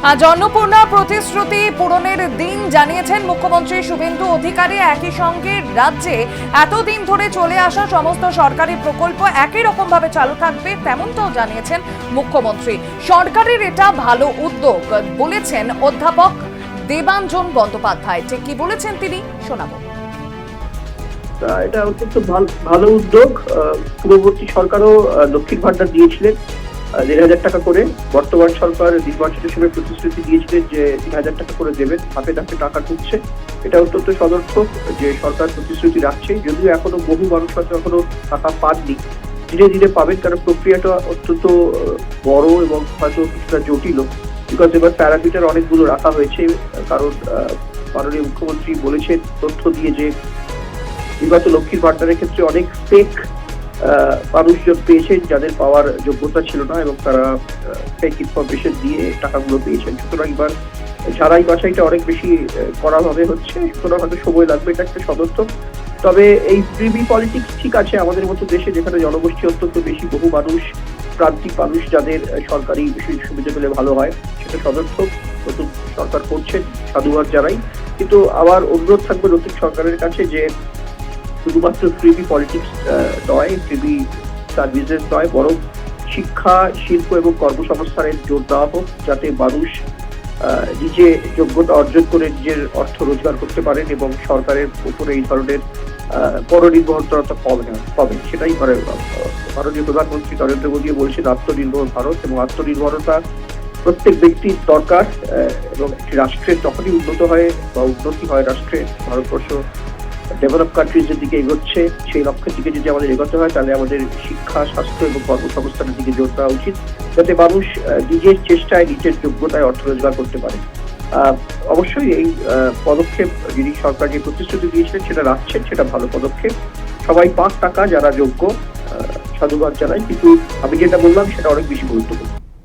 জন্মপূর্ণা প্রতিশ্রুতি পূরণের দিন জানিয়েছেন মুখ্যমন্ত্রী শুভেন্দু অধিকারী। একই সঙ্গে রাজ্যে এতদিন ধরে চলে আসা সমস্ত সরকারি প্রকল্প একই রকম ভাবে চালু থাকবে তেমনটাও জানিয়েছেন মুখ্যমন্ত্রী। সরকারের এটা ভালো উদ্যোগ বলেছেন অধ্যাপক দেবাঞ্জন বন্দ্যোপাধ্যায়। ঠিক কি বলেছেন তিনি শোনাবো। এটা অত্যন্ত ভালো উদ্যোগ। পূর্ববর্তী সরকারও লক্ষ্মীর ভান্ডার দিয়েছিলেন ১,৫০০ টাকা করে। বর্তমান সরকার নির্বাচনের সময় প্রতিশ্রুতি দিয়েছিলেন যে ৩,০০০ টাকা করে দেবেন, ধাপে ধাপে টাকা ঢুকছে। এটা অত্যন্ত সদর্থক যে সরকার প্রতিশ্রুতি রাখছে, যদিও এখনো বহু মানুষ হয়তো এখনো টাকা পাননি, ধীরে ধীরে পাবেন, কারণ প্রক্রিয়াটা অত্যন্ত বড় এবং হয়তো কিছুটা জটিল। বিকজ এবার প্যারামিটার অনেকগুলো রাখা হয়েছে, কারণ মাননীয় মুখ্যমন্ত্রী বলেছেন তথ্য দিয়ে যে বিগত লক্ষ্মীর ভান্ডারের ক্ষেত্রে অনেক ফেক মানুষজন পেয়েছেন যাদের পাওয়ার যোগ্যতা ছিল না, এবং তারা ফেক ইনফরমেশন দিয়ে টাকাগুলো পেয়েছেন। সুতরাং এবার ছাড়াই বাছাইটা অনেক বেশি কড়াভাবে হচ্ছে, সুতরাং হয়তো সময় লাগবে। এটা একটা সদর্থক। তবে এই প্রিভি পলিটিক্স ঠিক আছে আমাদের মতো দেশে, যেখানে জনগোষ্ঠী অত্যন্ত বেশি, বহু মানুষ, প্রান্তিক মানুষ যাদের সরকারি সুবিধা পেলে ভালো হয়, সেটা সদর্থক। নতুন সরকার করছেন, সাধুবাদ জানাই। কিন্তু আবার অনুরোধ থাকবে নতুন সরকারের কাছে যে শুধুমাত্র ফ্রিবি পলিটিক্স নয়, ফ্রিবি সার্ভিসেস নয়, বরং শিক্ষা, শিল্প এবং কর্মসংস্থানের জোর দেওয়া হোক, যাতে মানুষ নিজে যোগ্যতা অর্জন করে নিজের অর্থ রোজগার করতে পারেন এবং সরকারের উপরে এই ধরনের পরনির্ভরতা কমে। সেটাই মাননীয় প্রধানমন্ত্রী নরেন্দ্র মোদী বলছেন আত্মনির্ভর ভারত, এবং আত্মনির্ভরতা প্রত্যেক ব্যক্তির দরকার। এবং একটি রাষ্ট্রের তখনই উন্নত হয় বা উন্নতি হয় রাষ্ট্রের। ভারতবর্ষ ডেভেলপ কান্ট্রিজের দিকে এগোচ্ছে, সেই লক্ষ্যের দিকে যদি আমাদের এগোতে হয় তাহলে আমাদের শিক্ষা, স্বাস্থ্য এবং কর্মসংস্থানের দিকে জোর দেওয়া উচিত, যাতে মানুষ নিজের চেষ্টায়, নিজের যোগ্যতায় অর্থ রোজগার করতে পারে। অবশ্যই এই পদক্ষেপ যিনি সরকার যে প্রতিশ্রুতি দিয়েছিলেন সেটা রাখছেন, সেটা ভালো পদক্ষেপ। সবাই পাক টাকা যারা যোগ্য, সাধুবাদ জানাই। কিন্তু আমি যেটা বললাম সেটা অনেক বেশি গুরুত্বপূর্ণ।